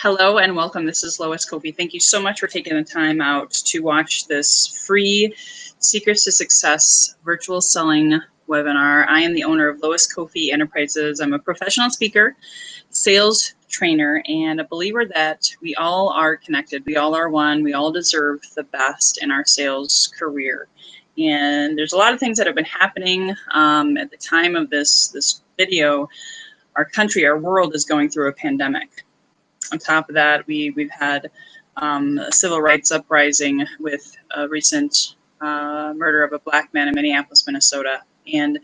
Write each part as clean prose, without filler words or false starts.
Hello and welcome. This is Lois Koffi. Thank you so much for taking the time out to watch this free Secrets to Success virtual selling webinar. I am the owner of Lois Koffi Enterprises. I'm a professional speaker, sales trainer, and a believer that we all are connected. We all are one. We all deserve the best in our sales career. And there's a lot of things that have been happening at the time of this video. Our country, our world is going through a pandemic. On top of that, we've had a civil rights uprising with a recent murder of a black man in Minneapolis, Minnesota. And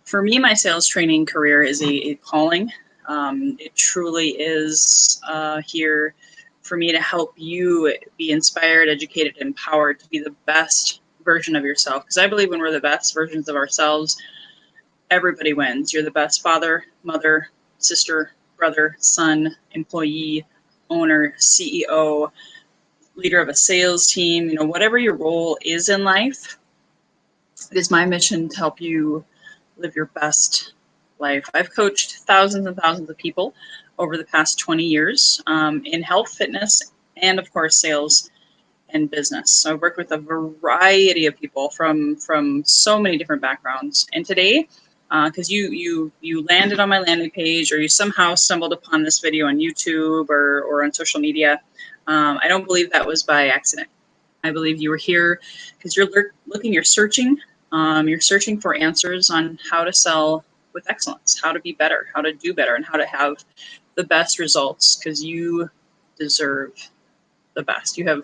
for me, my sales training career is a calling. It truly is here for me to help you be inspired, educated, empowered to be the best version of yourself. Because I believe when we're the best versions of ourselves, everybody wins. You're the best father, mother, sister, brother, son, employee, owner, CEO, leader of a sales team, whatever your role is in life, it is my mission to help you live your best life. I've coached thousands and thousands of people over the past 20 years in health, fitness, and of course, sales and business. So I've worked with a variety of people from so many different backgrounds. And today, because you landed on my landing page or you somehow stumbled upon this video on YouTube or on social media, I don't believe that was by accident. I believe you were here because you're looking, you're searching for answers on how to sell with excellence, how to be better, how to do better, and how to have the best results, because you deserve the best. You have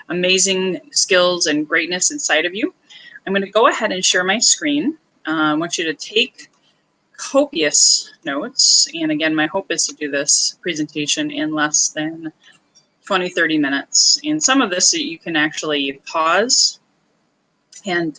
amazing skills and greatness inside of you. I'm going to go ahead and share my screen. I want you to take copious notes. And again, my hope is to do this presentation in less than 20, 30 minutes. And some of this you can actually pause and,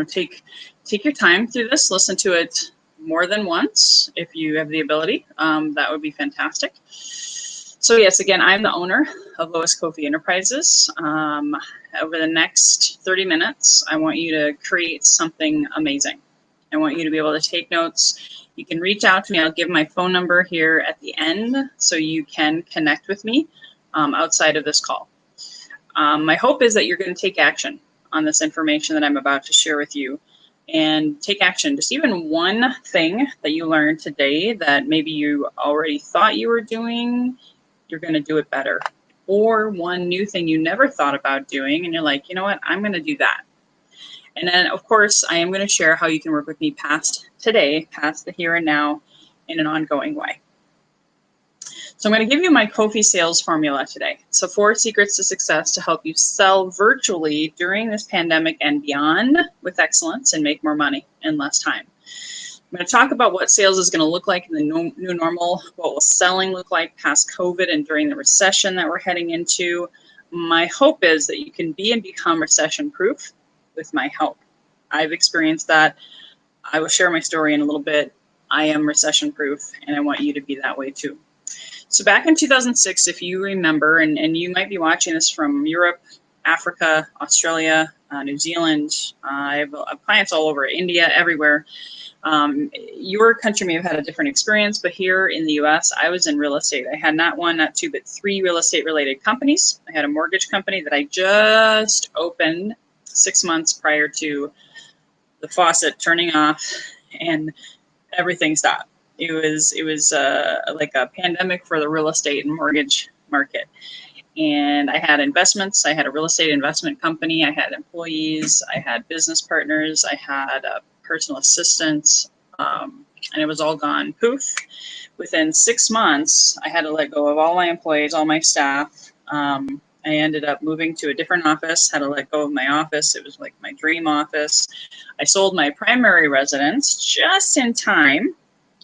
take your time through this. Listen to it more than once if you have the ability. That would be fantastic. So yes, again, I'm the owner of Lois Koffi Enterprises. Over the next 30 minutes, I want you to create something amazing. I want you to be able to take notes. You can reach out to me. I'll give my phone number here at the end so you can connect with me outside of this call. My hope is that you're going to take action on this information that I'm about to share with you, and take action. Just even one thing that you learned today that maybe you already thought you were doing, you're going to do it better. Or one new thing you never thought about doing, and you're like, you know what, I'm going to do that. And then, of course, I am going to share how you can work with me past today, past the here and now, in an ongoing way. So I'm going to give you my Koffi Sales Formula today. So 4 secrets to success to help you sell virtually during this pandemic and beyond with excellence and make more money in less time. I'm going to talk about what sales is going to look like in the new normal, what will selling look like past COVID and during the recession that we're heading into. My hope is that you can be and become recession-proof with my help. I've experienced that. I will share my story in a little bit. I am recession-proof, and I want you to be that way too. So back in 2006, if you remember, and you might be watching this from Europe, Africa, Australia, New Zealand, I have clients all over, India, everywhere. Your country may have had a different experience, but here in the US, I was in real estate. I had not 1, not 2, but 3 real estate related companies. I had a mortgage company that I just opened 6 months prior to the faucet turning off and everything stopped. It was like a pandemic for the real estate and mortgage market. And I had investments. I had a real estate investment company. I had employees. I had business partners. I had personal assistants, and it was all gone. Poof. Within 6 months, I had to let go of all my employees, all my staff. I ended up moving to a different office, had to let go of my office. It was like my dream office. I sold my primary residence just in time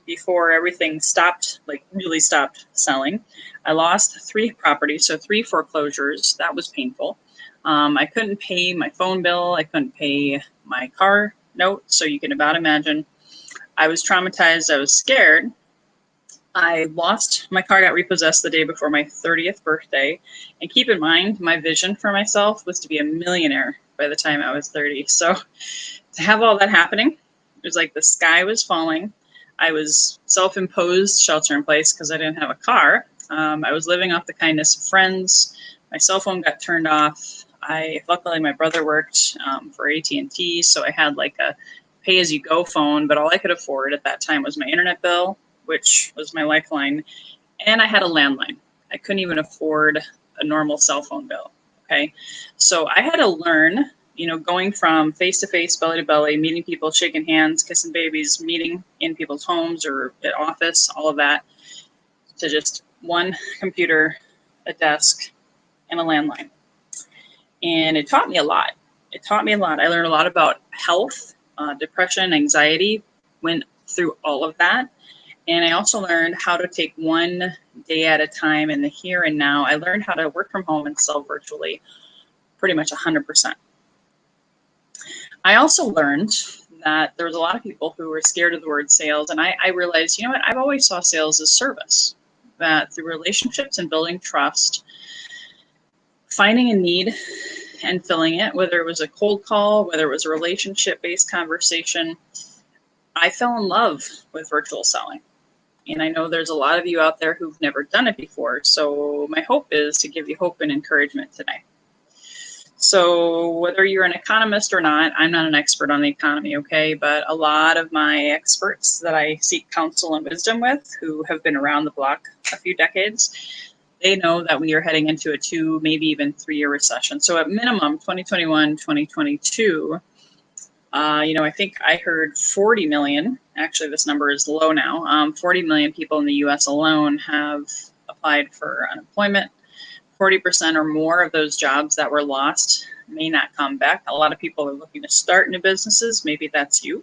before everything stopped, like really stopped selling. I lost 3 properties, so 3 foreclosures. That was painful. I couldn't pay my phone bill. I couldn't pay my car note. So you can about imagine. I was traumatized. I was scared. I lost, my car got repossessed the day before my 30th birthday. And keep in mind, my vision for myself was to be a millionaire by the time I was 30. So to have all that happening, it was like the sky was falling. I was self-imposed shelter in place because I didn't have a car. I was living off the kindness of friends. My cell phone got turned off. Luckily my brother worked for AT&T, so I had like a pay-as-you-go phone, but all I could afford at that time was my internet bill, which was my lifeline, and I had a landline. I couldn't even afford a normal cell phone bill. Okay, so I had to learn, going from face-to-face, belly-to-belly, meeting people, shaking hands, kissing babies, meeting in people's homes or at office, all of that, to just one computer, a desk, and a landline. And it taught me a lot. I learned a lot about health, depression, anxiety, went through all of that. And I also learned how to take one day at a time in the here and now. I learned how to work from home and sell virtually pretty much 100%. I also learned that there was a lot of people who were scared of the word sales. And I realized, I've always saw sales as service, that through relationships and building trust, finding a need and filling it, whether it was a cold call, whether it was a relationship-based conversation, I fell in love with virtual selling. And I know there's a lot of you out there who've never done it before. So my hope is to give you hope and encouragement today. So whether you're an economist or not, I'm not an expert on the economy, okay? But a lot of my experts that I seek counsel and wisdom with, who have been around the block a few decades, they know that we are heading into a 2, maybe even 3-year recession. So at minimum, 2021, 2022, I think I heard 40 million, actually this number is low now, 40 million people in the US alone have applied for unemployment. 40% or more of those jobs that were lost may not come back. A lot of people are looking to start new businesses. Maybe that's you.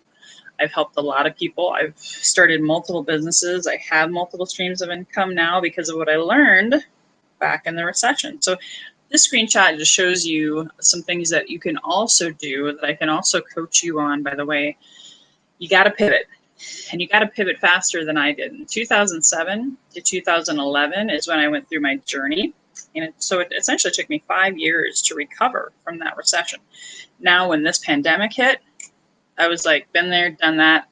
I've helped a lot of people. I've started multiple businesses. I have multiple streams of income now because of what I learned back in the recession. So this screenshot just shows you some things that you can also do, that I can also coach you on, by the way. You got to pivot, and you got to pivot faster than I did. In 2007 to 2011 is when I went through my journey. And so it essentially took me 5 years to recover from that recession. Now, when this pandemic hit, I was like, been there, done that,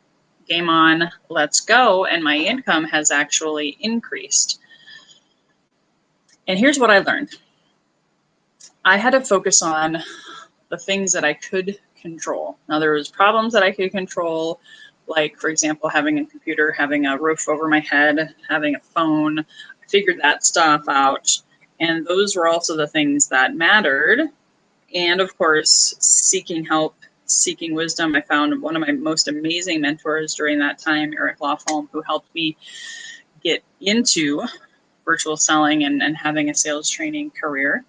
game on, let's go. And my income has actually increased. And here's what I learned. I had to focus on the things that I could control. Now, there was problems that I could control, like, for example, having a computer, having a roof over my head, having a phone. I figured that stuff out. And those were also the things that mattered. And of course, seeking help, seeking wisdom. I found one of my most amazing mentors during that time, Eric Lofholm, who helped me get into virtual selling and having a sales training career.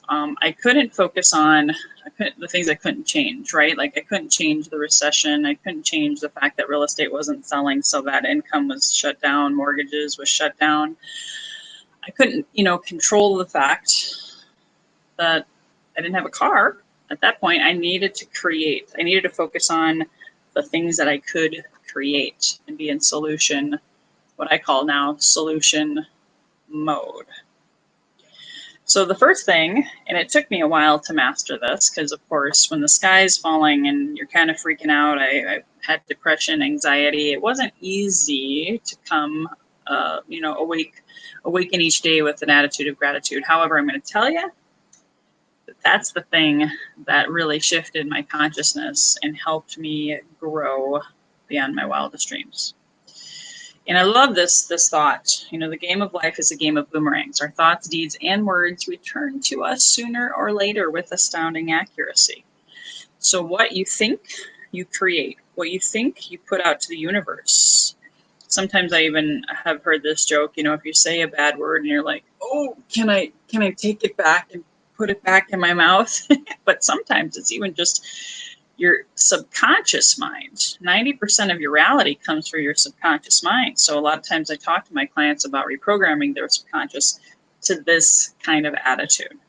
I couldn't focus on the things I couldn't change, right? Like I couldn't change the recession. I couldn't change the fact that real estate wasn't selling, so that income was shut down, mortgages was shut down. I couldn't, control the fact that I didn't have a car. At that point, I needed to create. I needed to focus on the things that I could create and be in solution, what I call now solution mode. So the first thing, and it took me a while to master this, because of course, when the sky's falling and you're kind of freaking out, I had depression, anxiety. It wasn't easy to come, awaken each day with an attitude of gratitude. However, I'm going to tell you that that's the thing that really shifted my consciousness and helped me grow beyond my wildest dreams. And I love this thought. The game of life is a game of boomerangs. Our thoughts, deeds, and words return to us sooner or later with astounding accuracy. So what you think, you create. What you think, you put out to the universe. Sometimes I even have heard this joke, if you say a bad word and you're like, oh, can I take it back and put it back in my mouth? But sometimes it's even just your subconscious mind. 90% of your reality comes from your subconscious mind. So a lot of times I talk to my clients about reprogramming their subconscious to this kind of attitude.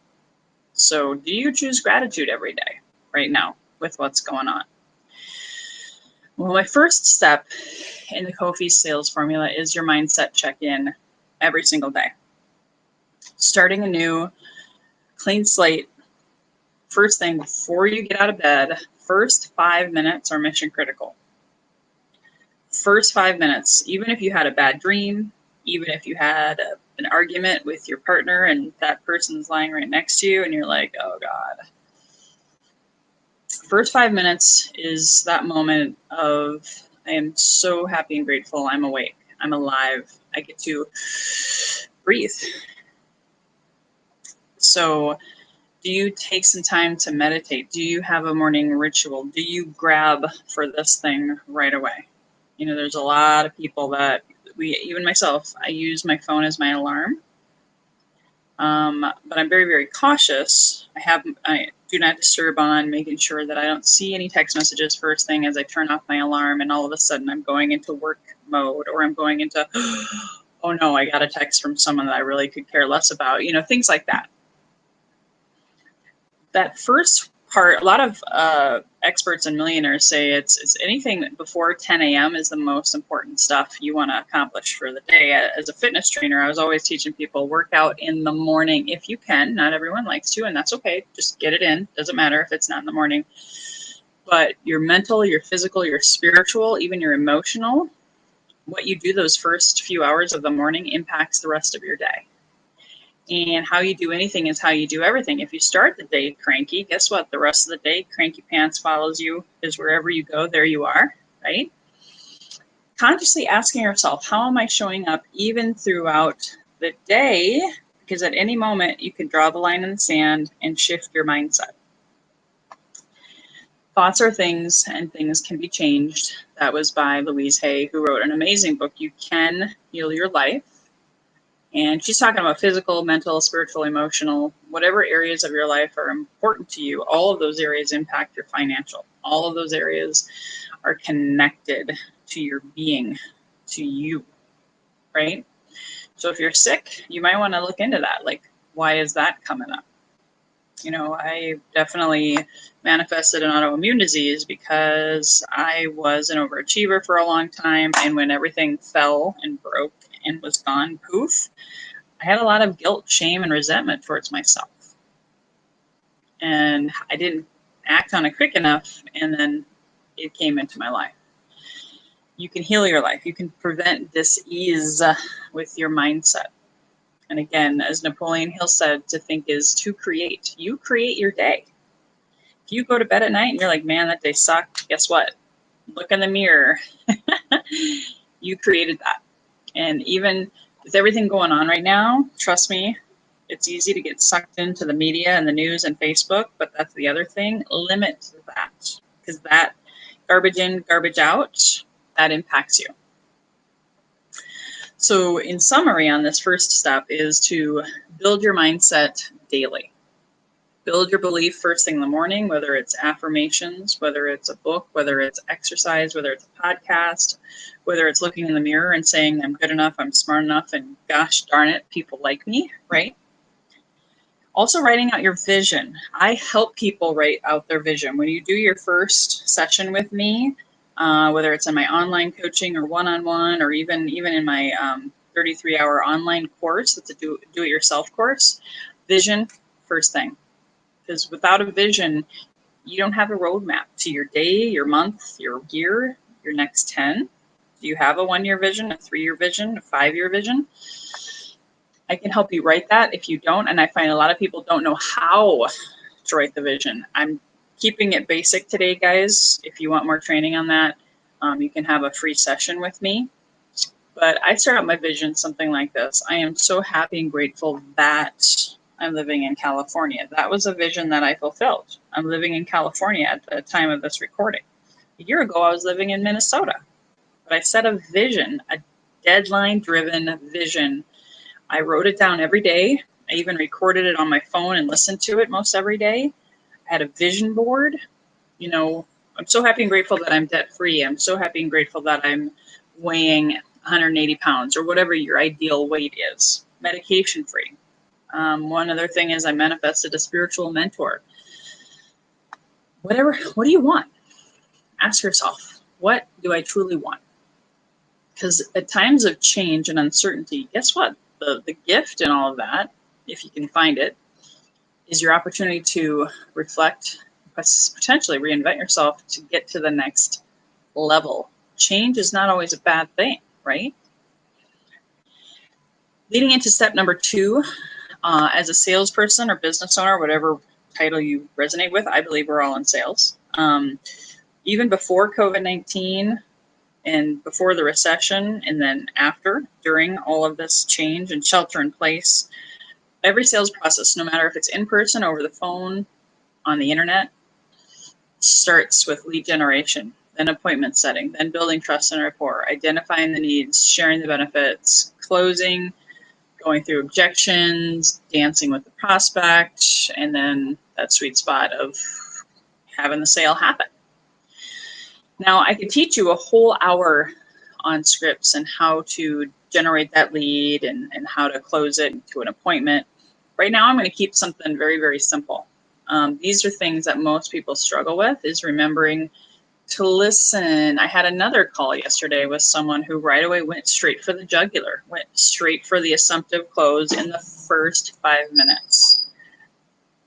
So do you choose gratitude every day right now with what's going on? Well, my first step in the Koffi Sales Formula is your mindset check-in every single day. Starting anew, clean slate. First thing, before you get out of bed, first 5 minutes are mission critical. First 5 minutes, even if you had a bad dream, even if you had a an argument with your partner and that person's lying right next to you and you're like, oh God. First 5 minutes is that moment of, I am so happy and grateful. I'm awake. I'm alive. I get to breathe. So do you take some time to meditate? Do you have a morning ritual? Do you grab for this thing right away? You know, there's a lot of people that even myself, I use my phone as my alarm. But I'm very, very cautious. I do not disturb on, making sure that I don't see any text messages first thing as I turn off my alarm, and all of a sudden I'm going into work mode, or I'm going into, oh no, I got a text from someone that I really could care less about, you know, things like that. That first part, a lot of experts and millionaires say it's anything before 10 a.m. is the most important stuff you want to accomplish for the day. As a fitness trainer, I was always teaching people work out in the morning if you can. Not everyone likes to, and that's okay. Just get it in. Doesn't matter if it's not in the morning. But your mental, your physical, your spiritual, even your emotional, what you do those first few hours of the morning impacts the rest of your day. And how you do anything is how you do everything. If you start the day cranky, guess what? The rest of the day, cranky pants follows you, because wherever you go, there you are, right? Consciously asking yourself, how am I showing up even throughout the day? Because at any moment, you can draw the line in the sand and shift your mindset. Thoughts are things, and things can be changed. That was by Louise Hay, who wrote an amazing book, You Can Heal Your Life. And she's talking about physical, mental, spiritual, emotional, whatever areas of your life are important to you. All of those areas impact your financial. All of those areas are connected to your being, to you, right? So if you're sick, you might want to look into that. Like, why is that coming up? You know, I definitely manifested an autoimmune disease because I was an overachiever for a long time. And when everything fell and broke and was gone, poof, I had a lot of guilt, shame, and resentment towards myself. And I didn't act on it quick enough, and then it came into my life. You can heal your life. You can prevent dis-ease with your mindset. And again, as Napoleon Hill said, to think is to create. You create your day. If you go to bed at night and you're like, man, that day sucked, guess what? Look in the mirror. You created that. And even with everything going on right now, trust me, it's easy to get sucked into the media and the news and Facebook, but that's the other thing. Limit that, because that garbage in, garbage out, that impacts you. So in summary on this first step is to build your mindset daily. Build your belief first thing in the morning, whether it's affirmations, whether it's a book, whether it's exercise, whether it's a podcast, whether it's looking in the mirror and saying, I'm good enough, I'm smart enough, and gosh darn it, people like me, right? Also writing out your vision. I help people write out their vision. When you do your first session with me, whether it's in my online coaching or one-on-one, or even in my 33-hour online course, it's a do-it-yourself course, vision first thing. Because without a vision, you don't have a roadmap to your day, your month, your year, your next 10. Do you have a 1-year vision, a 3-year vision, a 5-year vision? I can help you write that if you don't. And I find a lot of people don't know how to write the vision. I'm keeping it basic today, guys. If you want more training on that, you can have a free session with me. But I start out my vision something like this. I am so happy and grateful that I'm living in California. That was a vision that I fulfilled. I'm living in California at the time of this recording. A year ago, I was living in Minnesota. But I set a vision, a deadline-driven vision. I wrote it down every day. I even recorded it on my phone and listened to it most every day. I had a vision board. You know, I'm so happy and grateful that I'm debt-free. I'm so happy and grateful that I'm weighing 180 pounds or whatever your ideal weight is, medication-free. One other thing is I manifested a spiritual mentor. What do you want? Ask yourself, what do I truly want? Because at times of change and uncertainty, guess what? The gift and all of that, if you can find it, is your opportunity to reflect, potentially reinvent yourself to get to the next level. Change is not always a bad thing, right? Leading into step number 2, as a salesperson or business owner, whatever title you resonate with, I believe we're all in sales. Even before COVID-19 and before the recession, and then after, during all of this change and shelter in place, every sales process, no matter if it's in person, over the phone, on the internet, starts with lead generation, then appointment setting, then building trust and rapport, identifying the needs, sharing the benefits, closing, going through objections, dancing with the prospect, and then that sweet spot of having the sale happen. Now, I could teach you a whole hour on scripts and how to generate that lead and how to close it to an appointment. Right now, I'm going to keep something very, very simple. These are things that most people struggle with, is remembering to listen. I had another call yesterday with someone who right away went straight for the jugular, went straight for the assumptive close in the first 5 minutes.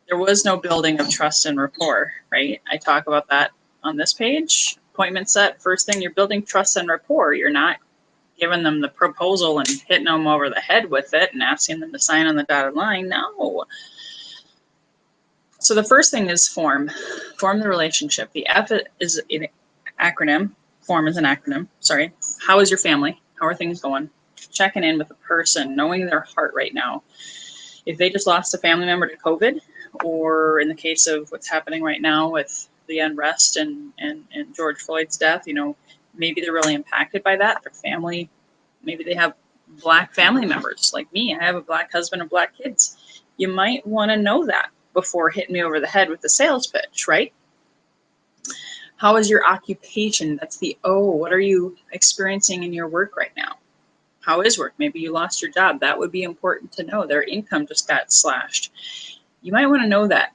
There was no building of trust and rapport, right? I talk about that on this page. Appointment set, first thing, you're building trust and rapport. You're not giving them the proposal and hitting them over the head with it and asking them to sign on the dotted line. No. So the first thing is form the relationship. The F is an acronym. Form is an acronym. Sorry. How is your family? How are things going? Checking in with the person, knowing their heart right now. If they just lost a family member to COVID, or in the case of what's happening right now with the unrest and George Floyd's death, maybe they're really impacted by that. Their family, maybe they have Black family members like me. I have a Black husband and Black kids. You might want to know that before hitting me over the head with the sales pitch, right? How is your occupation? That's the O. What are you experiencing in your work right now? How is work? Maybe you lost your job. That would be important to know. Their income just got slashed. You might want to know that.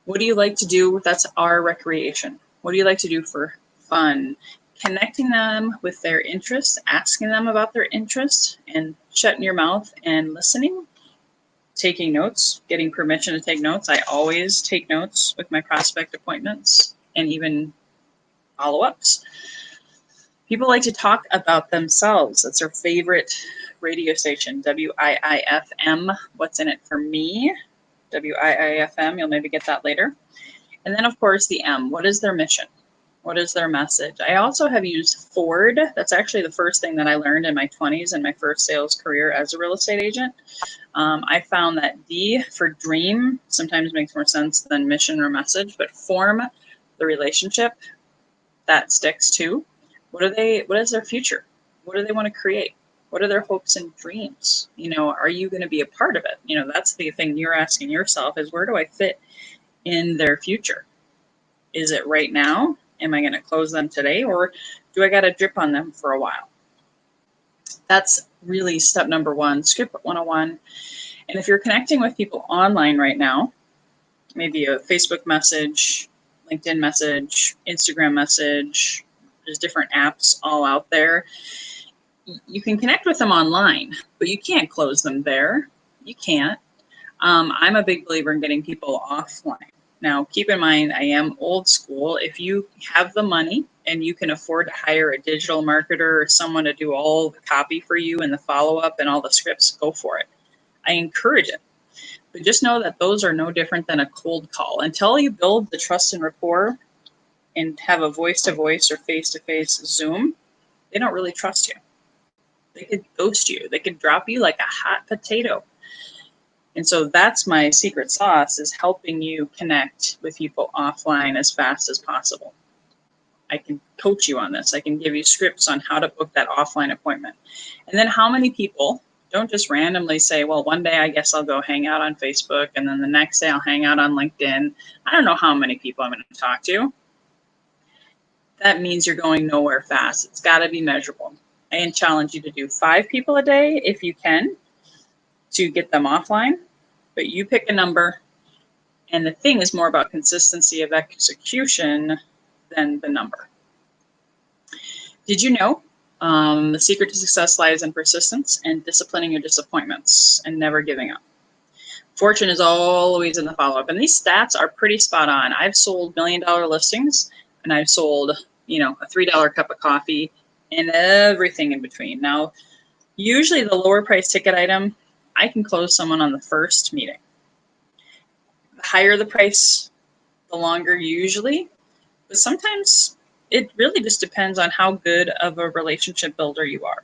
What do you like to do? That's our recreation. What do you like to do for fun? Connecting them with their interests, asking them about their interests, and shutting your mouth and listening. Taking notes, getting permission to take notes. I always take notes with my prospect appointments and even follow-ups. People like to talk about themselves. That's their favorite radio station, WIIFM. What's in it for me? WIIFM, you'll maybe get that later. And then, of course, the M. What is their mission? What is their message? I also have used FORD. That's actually the first thing that I learned in my 20s in my first sales career as a real estate agent. I found that D for dream sometimes makes more sense than mission or message, but form the relationship, that sticks too. What is their future? What do they want to create? What are their hopes and dreams? Are you going to be a part of it? That's the thing you're asking yourself, is where do I fit in their future? Is it right now? Am I going to close them today, or do I got to drip on them for a while? That's really step number 1, script 101. And if you're connecting with people online right now, maybe a Facebook message, LinkedIn message, Instagram message, there's different apps all out there. You can connect with them online, but you can't close them there. You can't. I'm a big believer in getting people offline. Now, keep in mind, I am old school. If you have the money and you can afford to hire a digital marketer or someone to do all the copy for you and the follow-up and all the scripts, go for it. I encourage it. But just know that those are no different than a cold call. Until you build the trust and rapport and have a voice-to-voice or face-to-face Zoom, they don't really trust you. They could ghost you. They could drop you like a hot potato. And so that's my secret sauce, is helping you connect with people offline as fast as possible. I can coach you on this. I can give you scripts on how to book that offline appointment. And then how many people don't just randomly say, well, one day I guess I'll go hang out on Facebook, and then the next day I'll hang out on LinkedIn. I don't know how many people I'm going to talk to. That means you're going nowhere fast. It's got to be measurable. I challenge you to do 5 people a day if you can to get them offline, but you pick a number. And the thing is more about consistency of execution than the number. Did you know the secret to success lies in persistence and disciplining your disappointments and never giving up? Fortune is always in the follow-up. And these stats are pretty spot on. I've sold $1 million listings, and I've sold, a $3 cup of coffee and everything in between. Now, Usually the lower price ticket item, I can close someone on the first meeting. The higher the price, the longer usually, but sometimes it really just depends on how good of a relationship builder you are,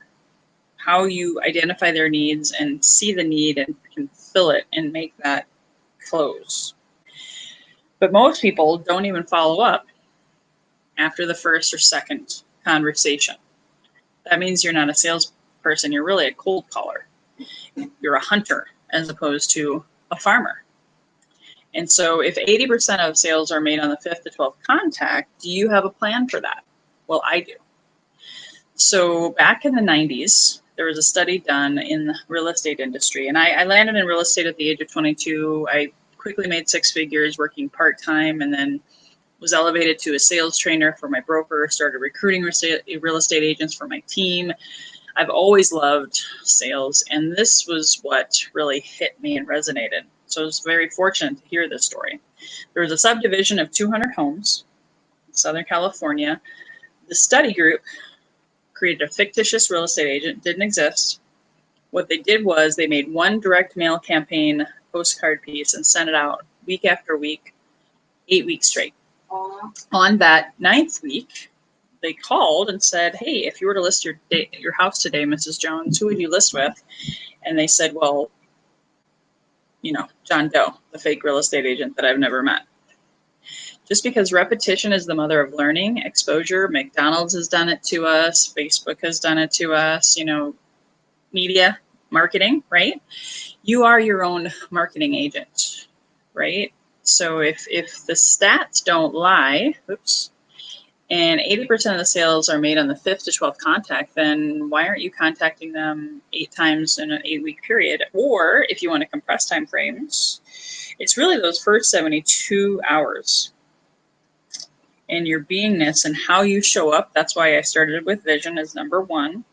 how you identify their needs and see the need and can fill it and make that close. But most people don't even follow up after the first or second conversation. That means you're not a salesperson, you're really a cold caller. You're a hunter as opposed to a farmer. And so if 80% of sales are made on the 5th to 12th contact, do you have a plan for that? Well, I do. So back in the 90s, there was a study done in the real estate industry. And I landed in real estate at the age of 22. I quickly made 6 figures working part-time, and then was elevated to a sales trainer for my broker, started recruiting real estate agents for my team. I've always loved sales, and this was what really hit me and resonated. So I was very fortunate to hear this story. There was a subdivision of 200 homes in Southern California. The study group created a fictitious real estate agent, didn't exist. What they did was they made one direct mail campaign postcard piece and sent it out week after week, 8 weeks straight. On that 9th week, they called and said, hey, if you were to list your house today, Mrs. Jones, who would you list with? And they said, well, John Doe, the fake real estate agent that I've never met. Just because repetition is the mother of learning, exposure, McDonald's has done it to us, Facebook has done it to us, media, marketing, right? You are your own marketing agent, right? So if the stats don't lie, and 80% of the sales are made on the 5th to 12th contact, then why aren't you contacting them 8 times in an 8-week period? Or if you want to compress time frames, it's really those first 72 hours. And your beingness and how you show up, that's why I started with vision as number 1.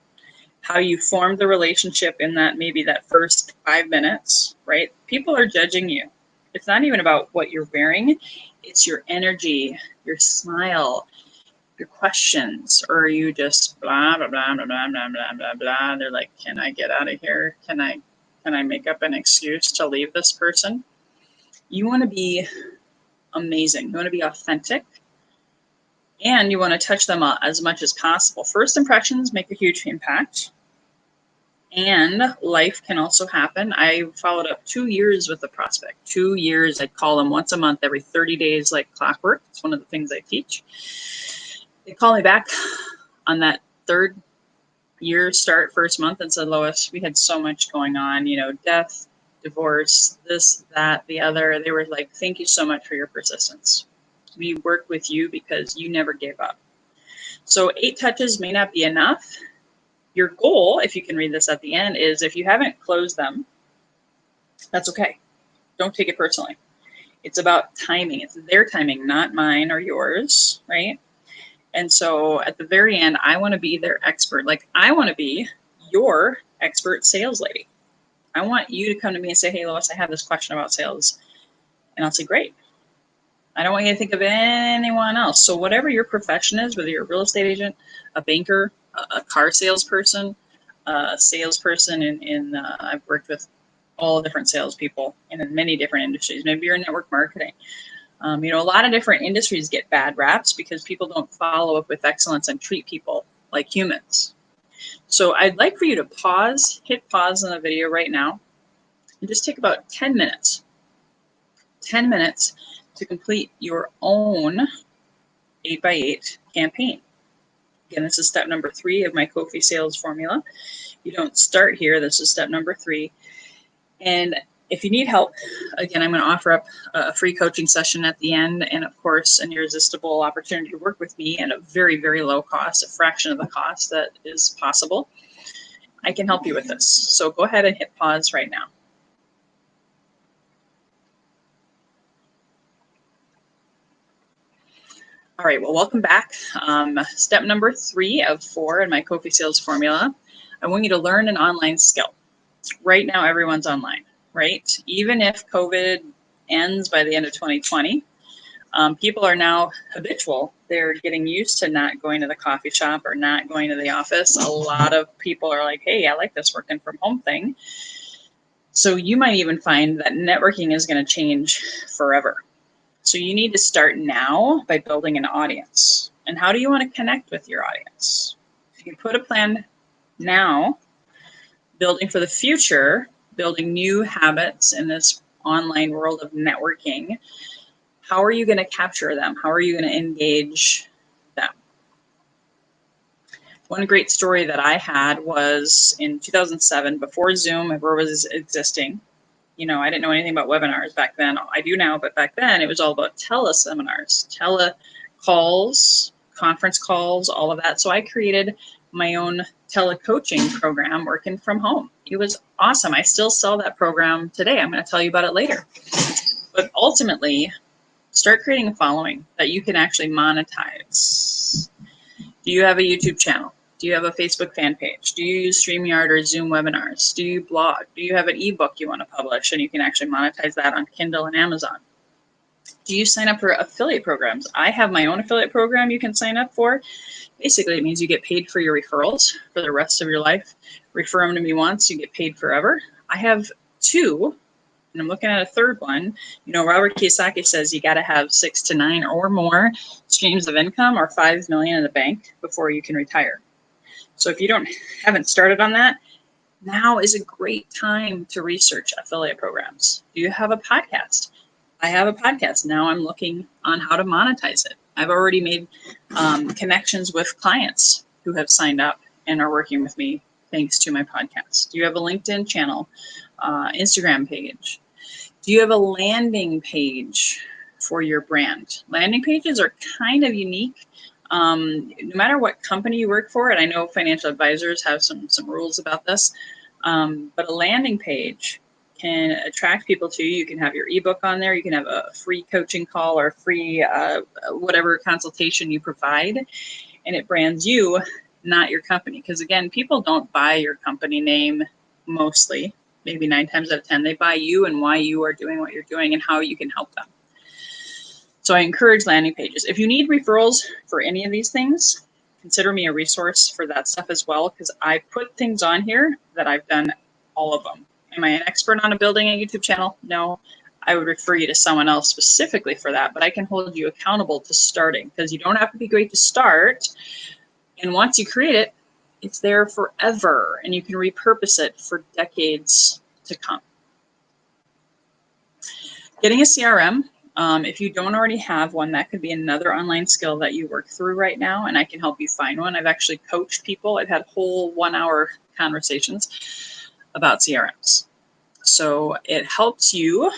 How you form the relationship in maybe that first 5 minutes, right? People are judging you. It's not even about what you're wearing. It's your energy, your smile, your questions, or are you just blah, blah, blah, blah, blah, blah, blah, blah, blah. They're like, can I get out of here? Can I make up an excuse to leave this person? You want to be amazing. You want to be authentic. And you want to touch them as much as possible. First impressions make a huge impact. And life can also happen. I followed up 2 years with a prospect. 2 years. I'd call them once a month, every 30 days, like clockwork. It's one of the things I teach. They called me back on that 3rd year start, first month, and said, Lois, we had so much going on, death, divorce, this, that, the other. They were like, thank you so much for your persistence. We work with you because you never gave up. So 8 touches may not be enough. Your goal, if you can read this at the end, is if you haven't closed them, that's okay. Don't take it personally. It's about timing. It's their timing, not mine or yours, right? And so at the very end, I want to be their expert. Like, I want to be your expert sales lady. I want you to come to me and say, hey, Lois, I have this question about sales. And I'll say, great. I don't want you to think of anyone else. So whatever your profession is, whether you're a real estate agent, a banker, a car salesperson, a salesperson I've worked with all different salespeople in many different industries. Maybe you're in network marketing. A lot of different industries get bad raps because people don't follow up with excellence and treat people like humans. So I'd like for you to hit pause on the video right now, and just take about 10 minutes. 10 minutes to complete your own 8x8 campaign. Again, this is step number 3 of my Koffi Sales Formula. You don't start here. This is step number 3. And if you need help, again, I'm going to offer up a free coaching session at the end, and of course, an irresistible opportunity to work with me at a very, very low cost, a fraction of the cost that is possible. I can help you with this. So go ahead and hit pause right now. All right, well, welcome back. Step number 3 of 4 in my Koffi Sales Formula. I want you to learn an online skill. Right now, everyone's online, right? Even if COVID ends by the end of 2020, People are now habitual. They're getting used to not going to the coffee shop or not going to the office. A lot of people are like, hey, I like this working from home thing. So you might even find that networking is going to change forever. So you need to start now by building an audience. And how do you want to connect with your audience? If you put a plan now, building for the future, building new habits in this online world of networking, how are you going to capture them? How are you going to engage them? One great story that I had was in 2007, before Zoom ever was existing. You know, I didn't know anything about webinars back then. I do now, but back then it was all about teleseminars, telecalls, conference calls, all of that. So I created my own telecoaching program working from home. It was awesome. I still sell that program today. I'm going to tell you about it later. But ultimately, start creating a following that you can actually monetize. Do you have a YouTube channel? Do you have a Facebook fan page? Do you use StreamYard or Zoom webinars? Do you blog? Do you have an ebook you want to publish and you can actually monetize that on Kindle and Amazon? Do you sign up for affiliate programs? I have my own affiliate program you can sign up for. Basically, it means you get paid for your referrals for the rest of your life. Refer them to me once, you get paid forever. I have two, and I'm looking at a third one. You know, Robert Kiyosaki says you got to have 6 to 9 or more streams of income or 5 million in the bank before you can retire. So if you haven't started on that, now is a great time to research affiliate programs. Do you have a podcast? I have a podcast. Now I'm looking on how to monetize it. I've already made connections with clients who have signed up and are working with me thanks to my podcast. Do you have a LinkedIn channel, Instagram page? Do you have a landing page for your brand? Landing pages are kind of unique. No matter what company you work for, and I know financial advisors have some rules about this, but a landing page can attract people to you. You can have your ebook on there. You can have a free coaching call or free whatever consultation you provide, and it brands you, not your company. Because again, people don't buy your company name mostly. Maybe 9 times out of 10, they buy you and why you are doing what you're doing and how you can help them. So I encourage landing pages. If you need referrals for any of these things, consider me a resource for that stuff as well, because I put things on here that I've done all of them. Am I an expert on building a YouTube channel? No. I would refer you to someone else specifically for that, but I can hold you accountable to starting, because you don't have to be great to start. And once you create it, it's there forever, and you can repurpose it for decades to come. Getting a CRM. If you don't already have one, that could be another online skill that you work through right now, and I can help you find one. I've actually coached people. I've had whole 1-hour conversations about CRMs. So it helps you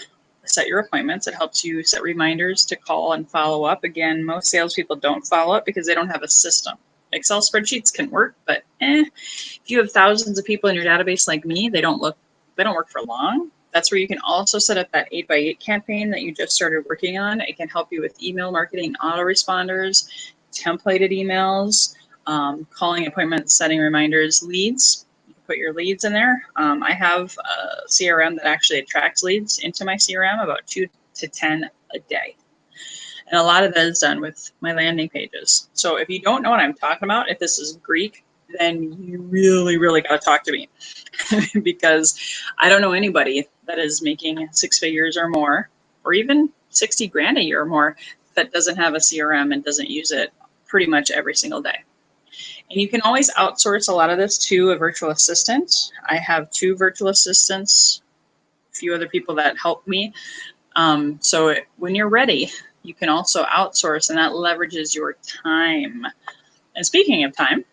set your appointments. It helps you set reminders to call and follow up. Again, most salespeople don't follow up because they don't have a system. Excel spreadsheets can work, but if you have thousands of people in your database like me, they don't work for long. That's where you can also set up that 8x8 campaign that you just started working on. It can help you with email marketing, autoresponders, templated emails, calling appointments, setting reminders, leads. You can put your leads in there. I have a CRM that actually attracts leads into my CRM, about 2 to 10 a day. And a lot of that is done with my landing pages. So if you don't know what I'm talking about, if this is Greek, then you really, really got to talk to me because I don't know anybody that is making 6 figures or more, or even 60 grand a year or more, that doesn't have a CRM and doesn't use it pretty much every single day. And you can always outsource a lot of this to a virtual assistant. I have 2 virtual assistants, a few other people that help me. So when you're ready, you can also outsource, and that leverages your time. And speaking of time,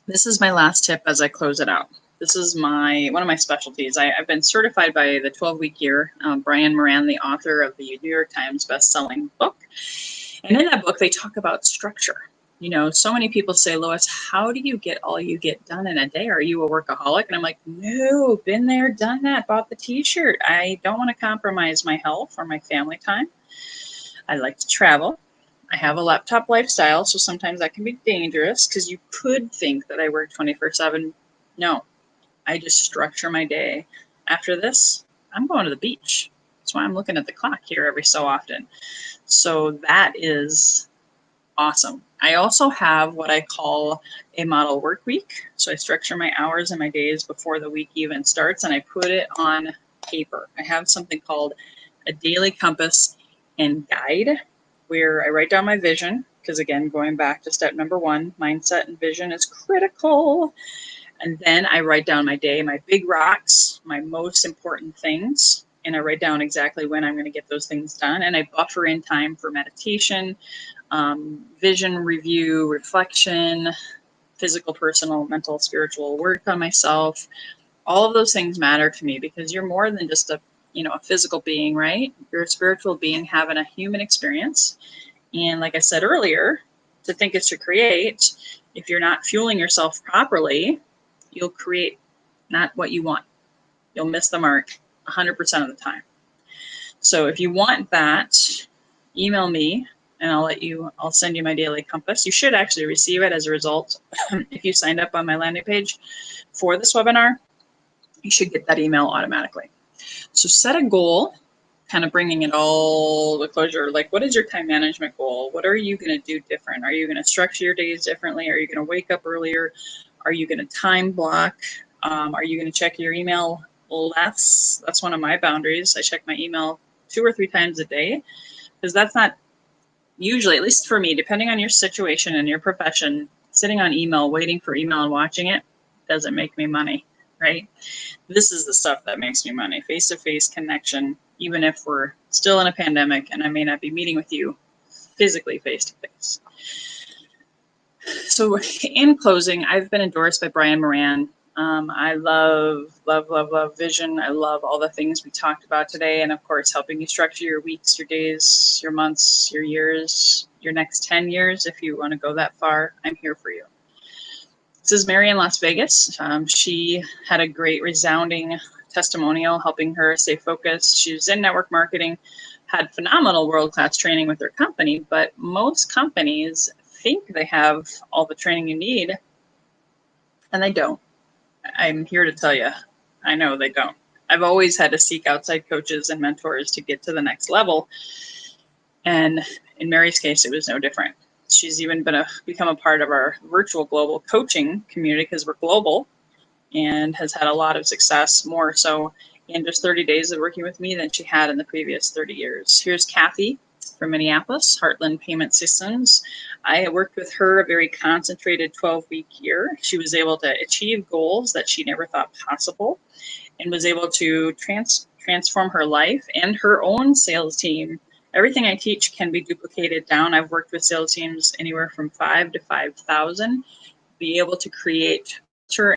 this is my last tip as I close it out. This is one of my specialties. I've been certified by the 12-week year. Brian Moran, the author of the New York Times best-selling book. And in that book, they talk about structure. You know, so many people say, Lois, how do you get all you get done in a day? Are you a workaholic? And I'm like, no, been there, done that, bought the t-shirt. I don't want to compromise my health or my family time. I like to travel. I have a laptop lifestyle, so sometimes that can be dangerous because you could think that I work 24/7. No, I just structure my day. After this, I'm going to the beach. That's why I'm looking at the clock here every so often. So that is awesome. I also have what I call a model work week. So I structure my hours and my days before the week even starts, and I put it on paper. I have something called a daily compass and guide where I write down my vision, because again, going back to step number one, mindset and vision is critical. And then I write down my day, my big rocks, my most important things, and I write down exactly when I'm going to get those things done. And I buffer in time for meditation, vision review, reflection, physical, personal, mental, spiritual work on myself. All of those things matter to me because you're more than just a physical being, right? You're a spiritual being having a human experience. And like I said earlier, to think is to create. If you're not fueling yourself properly, you'll create not what you want. You'll miss the mark 100% of the time. So if you want that, email me and I'll send you my daily compass. You should actually receive it as a result. If you signed up on my landing page for this webinar, you should get that email automatically. So set a goal, kind of bringing it all to closure. Like, what is your time management goal? What are you going to do different? Are you going to structure your days differently? Are you going to wake up earlier? Are you going to time block? Are you going to check your email less? That's one of my boundaries. I check my email 2 or 3 times a day because that's not usually, at least for me, depending on your situation and your profession, sitting on email, waiting for email and watching it doesn't make me money, right? This is the stuff that makes me money, face-to-face connection, even if we're still in a pandemic and I may not be meeting with you physically face-to-face. So in closing, I've been endorsed by Brian Moran. I love vision. I love all the things we talked about today. And of course, helping you structure your weeks, your days, your months, your years, your next 10 years. If you want to go that far, I'm here for you. This is Mary in Las Vegas. She had a great resounding testimonial helping her stay focused. She was in network marketing, had phenomenal world-class training with her company, but most companies think they have all the training you need, and they don't. I'm here to tell you, I know they don't. I've always had to seek outside coaches and mentors to get to the next level. And in Mary's case, it was no different. She's even become a part of our virtual global coaching community because we're global, and has had a lot of success, more so in just 30 days of working with me than she had in the previous 30 years. Here's Kathy from Minneapolis, Heartland Payment Systems. I worked with her a very concentrated 12-week year. She was able to achieve goals that she never thought possible and was able to transform her life and her own sales team. Everything I teach can be duplicated down. I've worked with sales teams anywhere from 5 to 5,000, be able to create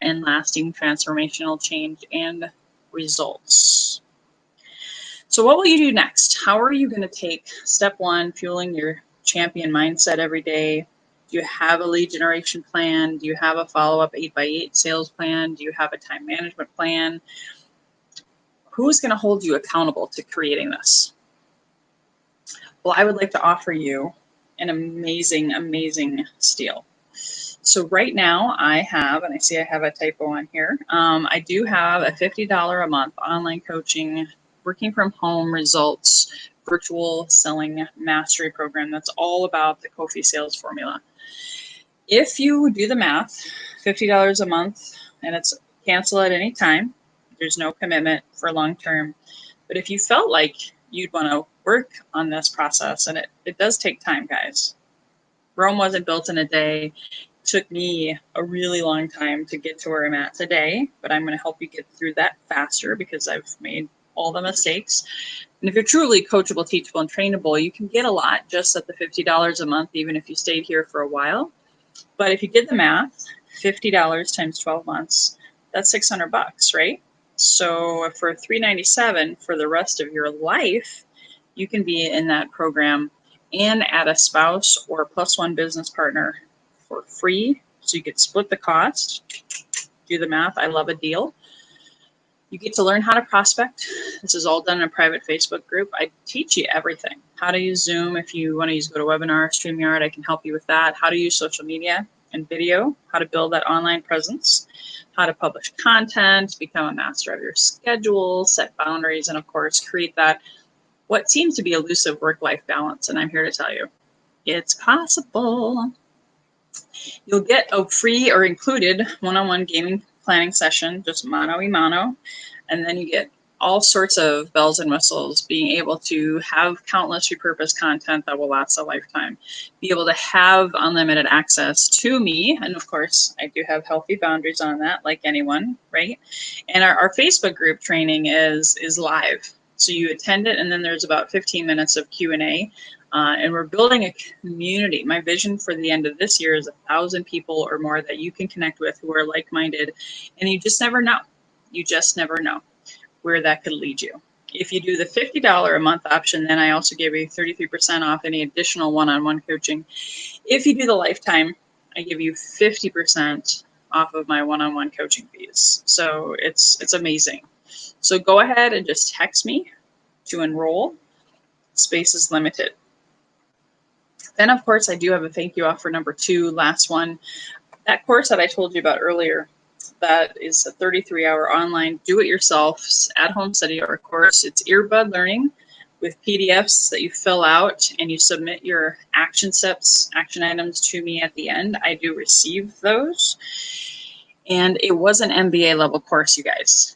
and lasting transformational change and results. So what will you do next? How are you going to take step 1, fueling your champion mindset every day? Do you have a lead generation plan? Do you have a follow-up 8x8 sales plan? Do you have a time management plan? Who's going to hold you accountable to creating this? Well, I would like to offer you an amazing, amazing steal. So right now I have, and I see I have a typo on here, I do have a $50 a month online coaching, working from home results, virtual selling mastery program that's all about the Koffi Sales Formula. If you do the math, $50 a month, and it's cancel at any time, there's no commitment for long term. But if you felt like you'd want to work on this process, and it does take time, guys. Rome wasn't built in a day. Took me a really long time to get to where I'm at today, but I'm going to help you get through that faster because I've made all the mistakes. And if you're truly coachable, teachable, and trainable, you can get a lot just at the $50 a month, even if you stayed here for a while. But if you did the math, $50 times 12 months, that's $600, right? So for $397 for the rest of your life, you can be in that program and add a spouse or +1 business partner for free, so you could split the cost. Do the math. I love a deal. You get to learn how to prospect. This is all done in a private Facebook group. I teach you everything. How to use Zoom. If you want to use GoToWebinar, StreamYard, I can help you with that. How to use social media and video. How to build that online presence. how to publish content, become a master of your schedule, set boundaries, and of course, create that what seems to be elusive work-life balance. And I'm here to tell you, it's possible. You'll get a free or included one-on-one gaming planning session, just mano a mano, and then you get all sorts of bells and whistles, being able to have countless repurposed content that will last a lifetime, be able to have unlimited access to me. And of course, I do have healthy boundaries on that, like anyone, right? And our Facebook group training is live. So you attend it, and then there's about 15 minutes of Q&A. And we're building a community. My vision for the end of this year is 1,000 people or more that you can connect with who are like-minded. And you just never know. You just never know where that could lead you. If you do the $50 a month option, then I also give you 33% off any additional one-on-one coaching. If you do the lifetime, I give you 50% off of my one-on-one coaching fees. So it's amazing. So go ahead and just text me to enroll. Space is limited. Then, of course, I do have a thank you offer number 2, last one. That course that I told you about earlier, that is a 33-hour online do-it-yourself at-home study or course. It's earbud learning with PDFs that you fill out and you submit your action steps, action items to me at the end. I do receive those. And it was an MBA level course, you guys.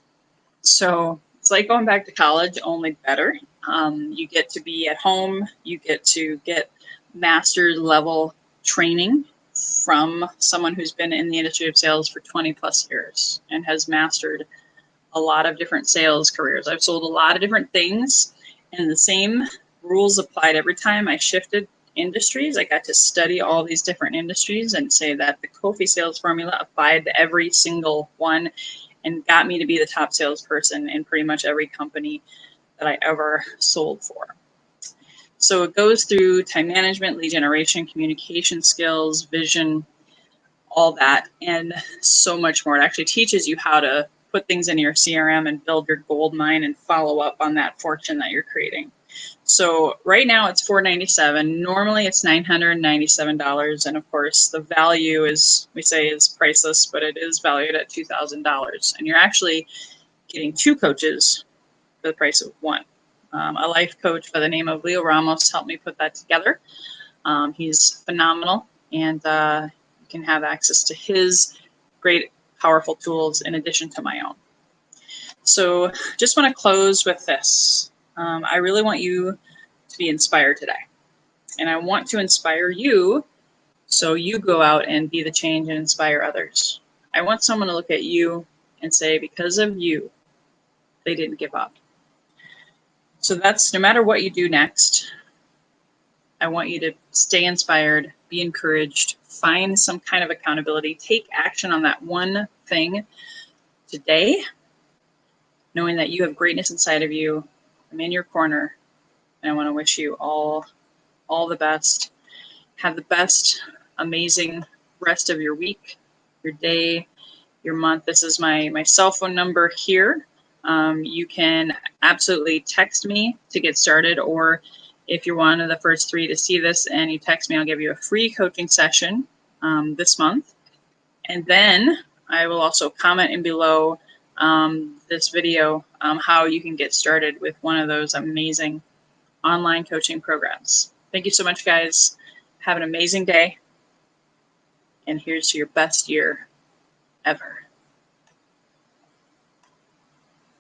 So it's like going back to college, only better. You get to be at home. You get to get master level training from someone who's been in the industry of sales for 20 plus years and has mastered a lot of different sales careers. I've sold a lot of different things, and the same rules applied every time I shifted industries. I got to study all these different industries and say that the Koffi Sales Formula applied to every single one and got me to be the top salesperson in pretty much every company that I ever sold for. So it goes through time management, lead generation, communication skills, vision, all that, and so much more. It actually teaches you how to put things in your CRM and build your gold mine and follow up on that fortune that you're creating. So right now it's $497. Normally it's $997. And of course the value is, we say, is priceless, but it is valued at $2,000. And you're actually getting 2 coaches for the price of 1. A life coach by the name of Leo Ramos helped me put that together. He's phenomenal, and you can have access to his great, powerful tools in addition to my own. So just want to close with this. I really want you to be inspired today. And I want to inspire you so you go out and be the change and inspire others. I want someone to look at you and say, because of you, they didn't give up. So that's no matter what you do next, I want you to stay inspired, be encouraged, find some kind of accountability, take action on that one thing today, knowing that you have greatness inside of you. I'm in your corner, and I want to wish you all the best. Have the best, amazing rest of your week, your day, your month. This is my cell phone number here. You can absolutely text me to get started, or if you're one of the first 3 to see this and you text me, I'll give you a free coaching session this month. And then I will also comment in below this video how you can get started with one of those amazing online coaching programs. Thank you so much, guys. Have an amazing day. And here's to your best year ever.